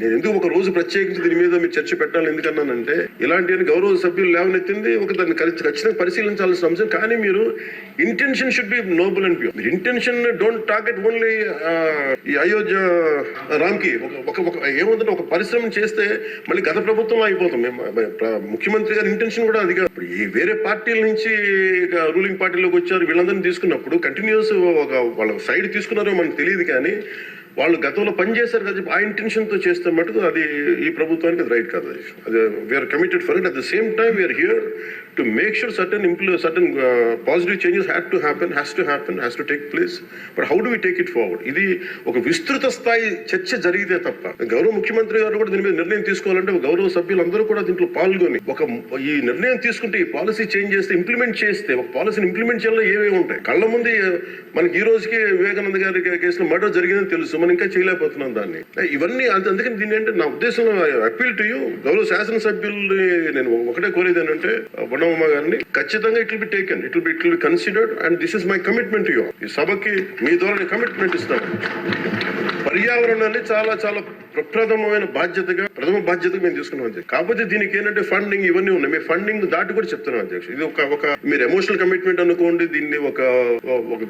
నేను ఎందుకు ఒక రోజు ప్రత్యేకించి దీని మీద మీరు చర్చ పెట్టాలి ఎందుకన్నానంటే, ఇలాంటి గౌరవ సభ్యులు లేవనెత్తింది ఒక దాన్ని ఖచ్చితంగా పరిశీలించాల్సిన అంశం. కానీ మీరు intention should be Nobel and pure. మీరు ఇంటెన్షన్ డోంట్ టార్గెట్ ఓన్లీ ఈ అయోధ్య రామ్కి. ఏముందంటే ఒక పరిశ్రమ చేస్తే మళ్ళీ గత ప్రభుత్వంలో అయిపోతాం. ముఖ్యమంత్రి గారి ఇంటెన్షన్ కూడా అదిగా. ఇప్పుడు ఈ వేరే పార్టీల నుంచి రూలింగ్ పార్టీలోకి వచ్చారు, వీళ్ళందరినీ తీసుకున్నప్పుడు కంటిన్యూస్ వాళ్ళ సైడ్ తీసుకున్నారో మనకు తెలియదు. కానీ వాళ్ళు గతంలో పనిచేశారు కదా, ఆ ఇంటెన్షన్తో చేస్తే మటుకు అది ఈ ప్రభుత్వానికి అది రైట్ కాదు. అది we are committed for it. At the same time we are here to make sure certain positive changes has to take place. But how do we take it forward? ఇది ఒక విస్తృత స్థాయి చర్చ జరిగితే తప్ప, గౌరవ ముఖ్యమంత్రి గారు కూడా దీని మీద నిర్ణయం తీసుకోవాలంటే గౌరవ సభ్యులందరూ కూడా దీంట్లో పాల్గొని ఈ నిర్ణయం తీసుకుంటే, ఈ పాలసీ చేంజ్ చేస్తే, ఇంప్లిమెంట్ చేస్తే, ఒక పాలసీని ఇంప్లిమెంట్ చేయాలో ఏమేమి ఉంటాయి కళ్ళ ముందు. మనకి ఈ రోజుకి వివేకానంద గారి కేసులో మర్డర్ జరిగిందని తెలుసు, మనం ఇంకా చేయలేకపోతున్నాం దాన్ని. ఇవన్నీ అందుకని దీన్ని అంటే నా ఉద్దేశంలో అపీల్ టు యూ, గౌరవ శాసనసభ్యుల్ని నేను ఒకటే కోరేది ఏంటంటే, బొండమ్మ గారిని ఖచ్చితంగా it will be taken, it will be considered and this is my commitment to you. ఈ సభకి మీ ద్వారా కమిట్మెంట్ ఇస్తాను. పర్యావరణాన్ని చాలా చాలా ప్రథమ బాధ్యతగా మేము తీసుకున్నాం అధ్యక్ష. కాకపోతే దీనికి ఏంటంటే ఫండింగ్ ఇవన్నీ ఉన్నాయి. మేము ఫండింగ్ దాటి కూడా చెప్తున్నాం అధ్యక్ష. ఇది ఒక మీరు ఎమోషనల్ కమిట్మెంట్ అనుకోండి, దీన్ని ఒక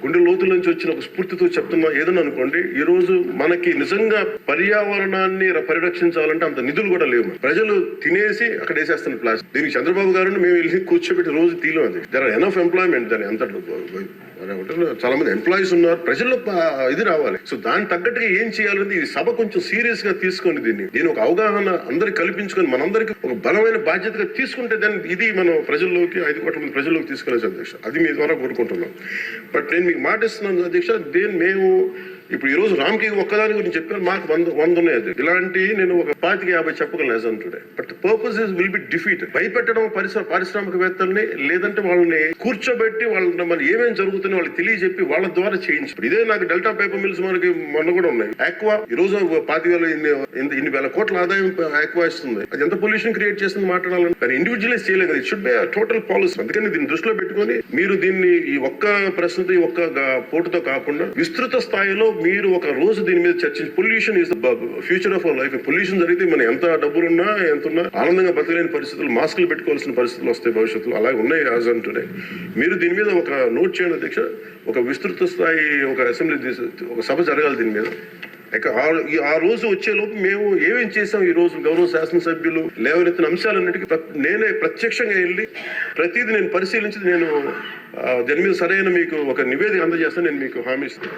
గుండె లోతుల నుంచి వచ్చిన ఒక స్ఫూర్తితో చెప్తున్నా ఏదన్నా అనుకోండి. ఈ రోజు మనకి నిజంగా పర్యావరణాన్ని పరిరక్షించాలంటే అంత నిధులు కూడా లేవు. ప్రజలు తినేసి అక్కడ వేసేస్తున్న ప్లాస్టిక్. దీనికి చంద్రబాబు గారిని మేము వెళ్ళి కూర్చోబెట్టి రోజు తీయలేం. అది దర్ ఆర్ ఎనఫ్ ఎంప్లాయ్మెంట్. దాని అంత చాలా మంది ఎంప్లాయీస్ ఉన్నారు, ప్రజల్లో ఇది రావాలి. సో దానికి తగ్గట్టుగా ఏం చేయాలని ఈ సభ కొంచెం సీరియస్ గా తీసుకొని దీని ఒక అవగాహన అందరికి కల్పించుకొని మనందరికి ఒక బలమైన బాధ్యతగా తీసుకుంటే దాన్ని ఇది మనం ప్రజల్లోకి 5 కోట్ల మంది ప్రజల్లోకి తీసుకెళ్ళచ్చు అధ్యక్ష. అది మీ ద్వారా కోరుకుంటున్నాం. బట్ నేను మీకు మాట ఇస్తున్నాను అధ్యక్ష, మేము ఇప్పుడు ఈ రోజు రామ్కి ఒక్కదాని గురించి చెప్పాను, మాకు 100 ఉన్నాయి. అది ఇలాంటి నేను ఒక 25-50 చెప్పగలను as on today. But purpose will be defeated. భయపెట్టడం పారిశ్రామికవేత్తల్ని, లేదంటే వాళ్ళని కూర్చోబెట్టి వాళ్ళని మన ఏమేమి జరుగుతుందో వాళ్ళకి తెలియజెప్పి వాళ్ళ ద్వారా చేయించి. ఇదే నాకు డెల్టా పేపర్ మిల్స్ మనకి మొన్న కూడా ఉన్నాయి. ఆక్వా ఈ రోజు 25,000 ఇన్ని వేల కోట్ల ఆదాయం ఆక్వా ఇస్తుంది. అది ఎంత పొల్యూషన్ క్రియేట్ చేస్తుంది మాట్లాడాలని. కానీ ఇండివిజువలైజ్ చేయలేదు. It should be total policy. అందుకని దీన్ని దృష్టిలో పెట్టుకొని మీరు దీన్ని ఈ ఒక్క ప్రశ్నతో ఈ ఒక్క పోటుతో కాకుండా విస్తృత స్థాయిలో మీరు ఒక రోజు దీని మీద చర్చించి, pollution is the future of our life. Pollution జరిగితే మనం ఎంత డబ్బులున్నా ఎంతున్నా ఆనందంగా బతకలేని పరిస్థితులు, మాస్కులు పెట్టుకోవాల్సిన పరిస్థితులు వస్తాయి భవిష్యత్తులో. అలాగే ఉన్నాయి యాజ్ ఆన్ టుడే. మీరు దీని మీద ఒక నోట్ చేయండి అధ్యక్ష. ఒక విస్తృత స్థాయి ఒక అసెంబ్లీ ఒక సభ జరగాలి దీని మీద. ఆ రోజు వచ్చేలోపు మేము ఏమేం చేసాం, ఈ రోజు గౌరవ శాసనసభ్యులు లేవనెత్తిన అంశాలన్నిటికీ నేనే ప్రత్యక్షంగా వెళ్ళి ప్రతిదీ నేను పరిశీలించి నేను దాని మీద సరైన మీకు ఒక నివేదిక అందజేస్తాను. నేను మీకు హామీ ఇస్తాను.